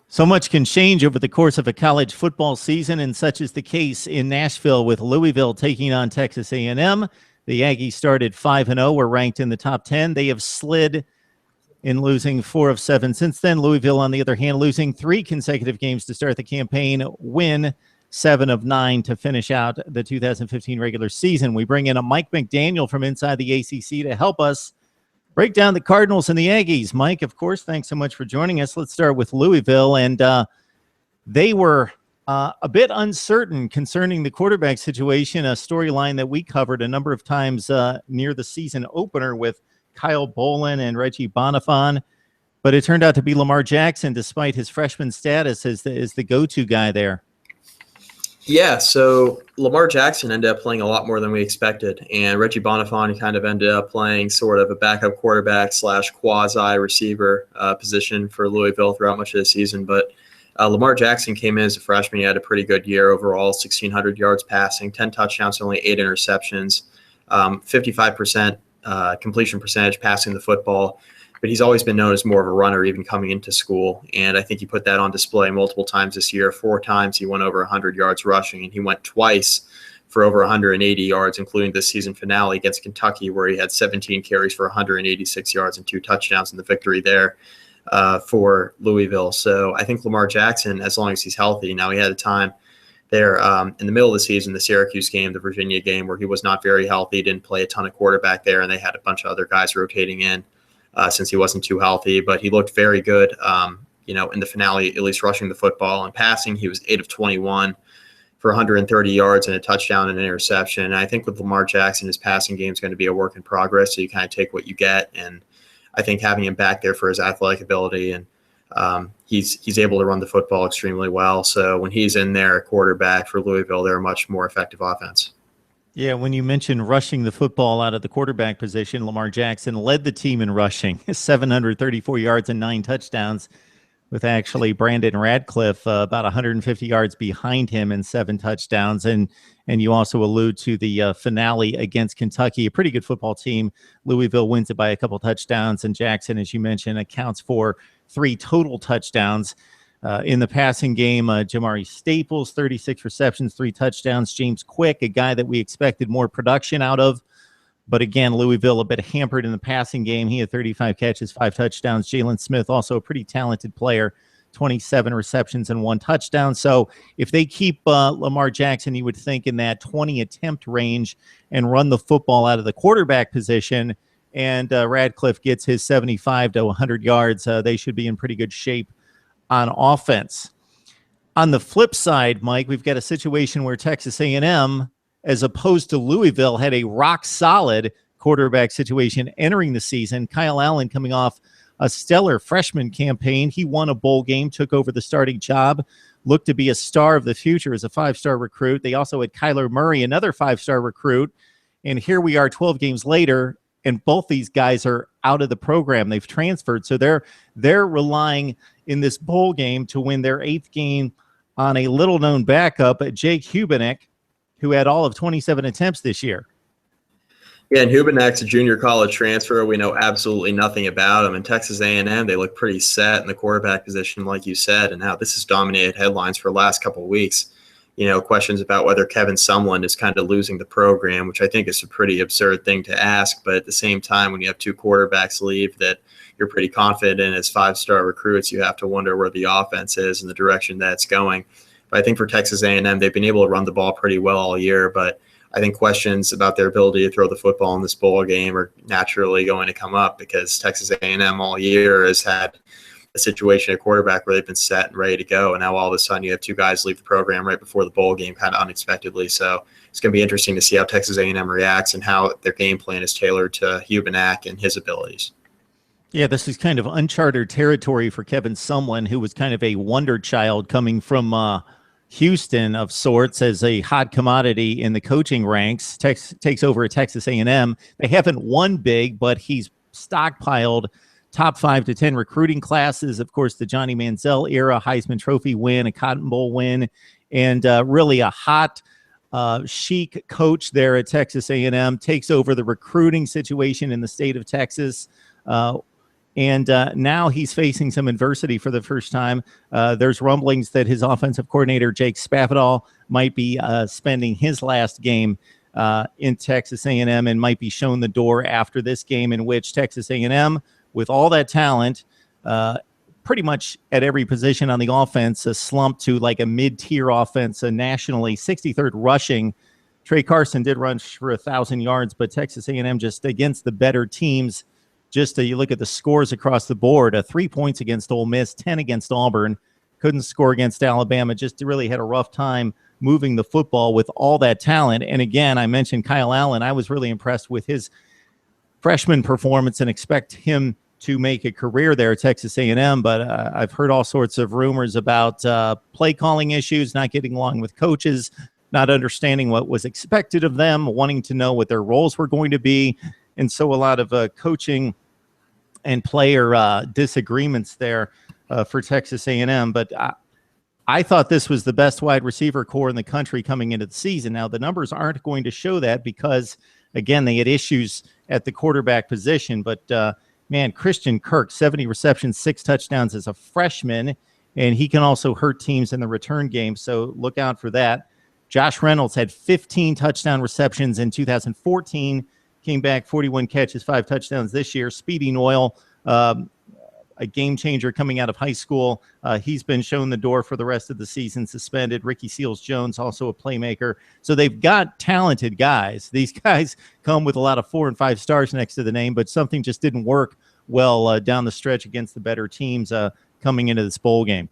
So much can change over the course of a college football season, and such is the case in Nashville with Louisville taking on Texas A&M. The Aggies started 5-0, were ranked in the top 10. They have slid in losing 4 of 7 since then. Louisville, on the other hand, losing 3 consecutive games to start the campaign, win 7 of 9 to finish out the 2015 regular season. We bring in a Mike McDaniel from inside the ACC to help us break down the Cardinals and the Aggies. Mike, of course, thanks so much for joining us. Let's start with Louisville. And they were a bit uncertain concerning the quarterback situation, a storyline that we covered a number of times near the season opener with Kyle Bolin and Reggie Bonifon. But it turned out to be Lamar Jackson, despite his freshman status as the go-to guy there. Yeah, so Lamar Jackson ended up playing a lot more than we expected, and Reggie Bonifon kind of ended up playing sort of a backup quarterback / quasi receiver position for Louisville throughout much of the season. But Lamar Jackson came in as a freshman. He had a pretty good year overall, 1,600 yards passing, 10 touchdowns, only 8 interceptions, 55% completion percentage passing the football. But he's always been known as more of a runner, even coming into school. And I think he put that on display multiple times this year. 4 times he went over 100 yards rushing, and he went twice for over 180 yards, including this season finale against Kentucky, where he had 17 carries for 186 yards and 2 touchdowns in the victory there for Louisville. So I think Lamar Jackson, as long as he's healthy, now he had a time there in the middle of the season, the Syracuse game, the Virginia game, where he was not very healthy, didn't play a ton of quarterback there, and they had a bunch of other guys rotating in. Since he wasn't too healthy, but he looked very good, in the finale, at least rushing the football and passing. He was 8 of 21 for 130 yards and a touchdown and an interception. And I think with Lamar Jackson, his passing game is going to be a work in progress. So you kind of take what you get. And I think having him back there for his athletic ability, and he's able to run the football extremely well. So when he's in there, quarterback for Louisville, they're a much more effective offense. Yeah, when you mentioned rushing the football out of the quarterback position, Lamar Jackson led the team in rushing, 734 yards and 9 touchdowns, with actually Brandon Radcliffe about 150 yards behind him and 7 touchdowns. And you also allude to the finale against Kentucky, a pretty good football team. Louisville wins it by a couple touchdowns, and Jackson, as you mentioned, accounts for 3 total touchdowns. In the passing game, Jamari Staples, 36 receptions, 3 touchdowns. James Quick, a guy that we expected more production out of. But again, Louisville a bit hampered in the passing game. He had 35 catches, 5 touchdowns. Jalen Smith, also a pretty talented player, 27 receptions and 1 touchdown. So if they keep Lamar Jackson, you would think in that 20 attempt range and run the football out of the quarterback position, and Radcliffe gets his 75 to 100 yards, they should be in pretty good shape on offense. On the flip side, Mike, we've got a situation where Texas A&M, as opposed to Louisville, had a rock-solid quarterback situation entering the season. Kyle Allen coming off a stellar freshman campaign. He won a bowl game, took over the starting job, looked to be a star of the future as a 5-star recruit. They also had Kyler Murray, another 5-star recruit. And here we are 12 games later, and both these guys are out of the program. They've transferred. So they're relying in this bowl game to win their 8th game on a little-known backup, Jake Hubenek, who had all of 27 attempts this year. Yeah, and Hubenek's a junior college transfer. We know absolutely nothing about him. And Texas A&M, they look pretty set in the quarterback position, like you said, and how this has dominated headlines for the last couple of weeks. Questions about whether Kevin Sumlin is kind of losing the program, which I think is a pretty absurd thing to ask. But at the same time, when you have 2 quarterbacks leave that you're pretty confident in as 5-star recruits, you have to wonder where the offense is and the direction that it's going. But I think for Texas A&M, they've been able to run the ball pretty well all year. But I think questions about their ability to throw the football in this bowl game are naturally going to come up, because Texas A&M all year has had a situation at quarterback where they've been set and ready to go, and now all of a sudden you have 2 guys leave the program right before the bowl game, kind of unexpectedly. So it's going to be interesting to see how Texas A&M reacts and how their game plan is tailored to Hubenek and his abilities. Yeah, this is kind of uncharted territory for Kevin Sumlin, who was kind of a wonder child coming from Houston of sorts as a hot commodity in the coaching ranks. Takes over at Texas A&M. They haven't won big, but he's stockpiled top 5 to 10 recruiting classes. Of course, the Johnny Manziel era, Heisman Trophy win, a Cotton Bowl win, and really a hot, chic coach there at Texas A&M. Takes over the recruiting situation in the state of Texas. And now he's facing some adversity for the first time. There's rumblings that his offensive coordinator, Jake Spavital, might be spending his last game in Texas A&M and might be shown the door after this game, in which Texas A&M, with all that talent, pretty much at every position on the offense, slumped to like a mid-tier offense nationally, 63rd rushing. Trey Carson did run for 1,000 yards, but Texas A&M just against the better teams. Just you look at the scores across the board, 3 points against Ole Miss, 10 against Auburn, couldn't score against Alabama, just really had a rough time moving the football with all that talent. And again, I mentioned Kyle Allen. I was really impressed with his freshman performance and expect him to make a career there at Texas A&M. But I've heard all sorts of rumors about play calling issues, not getting along with coaches, not understanding what was expected of them, wanting to know what their roles were going to be. And so a lot of coaching and player disagreements there for Texas A&M. But I thought this was the best wide receiver core in the country coming into the season. Now, the numbers aren't going to show that because, again, they had issues at the quarterback position. But, man, Christian Kirk, 70 receptions, 6 touchdowns as a freshman, and he can also hurt teams in the return game. So look out for that. Josh Reynolds had 15 touchdown receptions in 2014. Came back, 41 catches, 5 touchdowns this year. Speedy Noyle, a game changer coming out of high school. He's been shown the door for the rest of the season, suspended. Ricky Seals-Jones, also a playmaker. So they've got talented guys. These guys come with a lot of 4 and 5 stars next to the name, but something just didn't work well down the stretch against the better teams coming into this bowl game.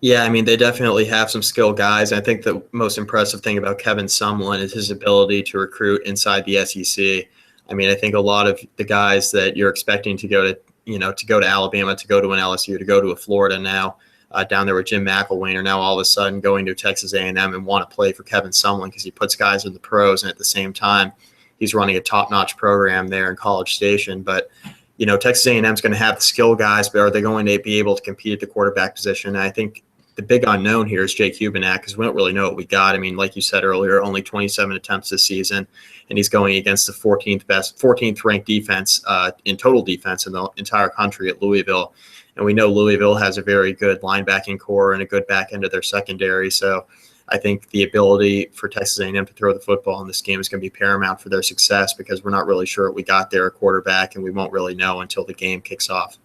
Yeah, I mean, they definitely have some skilled guys. I think the most impressive thing about Kevin Sumlin is his ability to recruit inside the SEC. I mean, I think a lot of the guys that you're expecting to go to Alabama, to go to an LSU, to go to a Florida now, down there with Jim McElwain, are now all of a sudden going to Texas A&M and want to play for Kevin Sumlin because he puts guys in the pros, and at the same time, he's running a top-notch program there in College Station. But Texas A&M is going to have the skill guys, but are they going to be able to compete at the quarterback position? And I think the big unknown here is Jake Hubenak, because we don't really know what we got. I mean, like you said earlier, only 27 attempts this season, and he's going against the 14th ranked defense in total defense in the entire country at Louisville. And we know Louisville has a very good linebacking core and a good back end of their secondary. So I think the ability for Texas A&M to throw the football in this game is going to be paramount for their success, because we're not really sure what we got there at quarterback, and we won't really know until the game kicks off.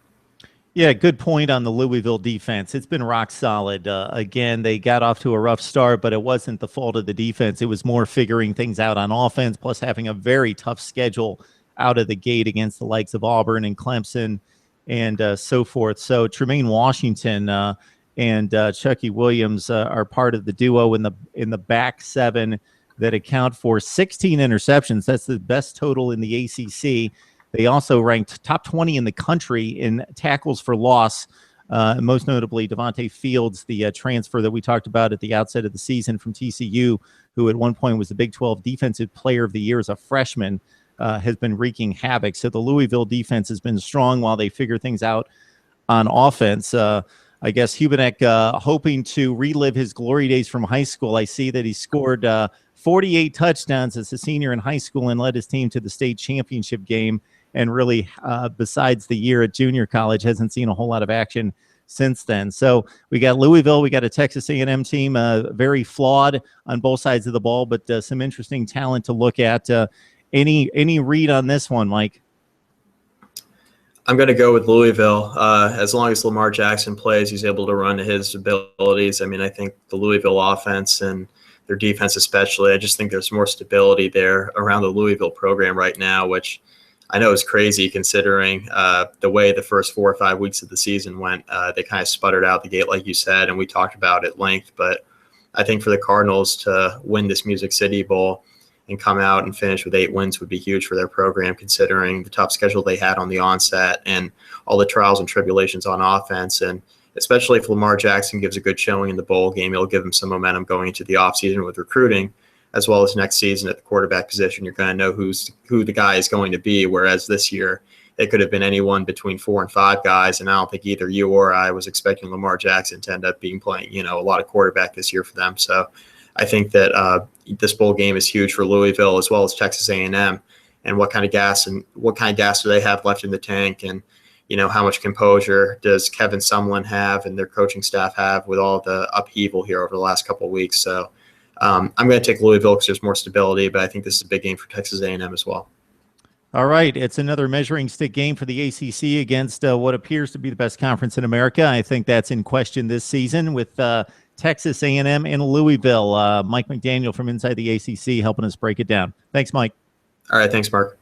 Yeah, good point on the Louisville defense. It's been rock solid. Again, they got off to a rough start, but it wasn't the fault of the defense. It was more figuring things out on offense, plus having a very tough schedule out of the gate against the likes of Auburn and Clemson and so forth. So Tremaine Washington and Chucky Williams are part of the duo in the back seven that account for 16 interceptions. That's the best total in the ACC. They also ranked top 20 in the country in tackles for loss, most notably Devontae Fields, the transfer that we talked about at the outset of the season from TCU, who at one point was the Big 12 Defensive Player of the Year as a freshman, has been wreaking havoc. So the Louisville defense has been strong while they figure things out on offense. I guess Hubenak hoping to relive his glory days from high school. I see that he scored 48 touchdowns as a senior in high school and led his team to the state championship game. And really, besides the year at junior college, hasn't seen a whole lot of action since then. So we got Louisville, we got a Texas A&M team, very flawed on both sides of the ball, but some interesting talent to look at. Any read on this one, Mike? I'm going to go with Louisville. As long as Lamar Jackson plays, he's able to run to his abilities. I mean, I think the Louisville offense and their defense especially, I just think there's more stability there around the Louisville program right now, which I know is crazy considering the way the first 4 or 5 weeks of the season went. They kind of sputtered out the gate, like you said, and we talked about it at length. But I think for the Cardinals to win this Music City Bowl and come out and finish with 8 wins would be huge for their program, considering the tough schedule they had on the onset and all the trials and tribulations on offense. And especially if Lamar Jackson gives a good showing in the bowl game, it'll give him some momentum going into the offseason with recruiting, as well as next season at the quarterback position. You're going to know who the guy is going to be, whereas this year it could have been anyone between 4 and 5 guys, and I don't think either you or I was expecting Lamar Jackson to end up playing a lot of quarterback this year for them. So I think that this bowl game is huge for Louisville as well as Texas A&M. and what kind of gas do they have left in the tank, and how much composure does Kevin Sumlin have and their coaching staff have with all the upheaval here over the last couple of weeks. So I'm going to take Louisville because there's more stability, but I think this is a big game for Texas A&M as well. All right, it's another measuring stick game for the ACC against what appears to be the best conference in America. I think that's in question this season with Texas A&M and Louisville. Mike McDaniel from inside the ACC helping us break it down. Thanks, Mike. All right, thanks, Mark.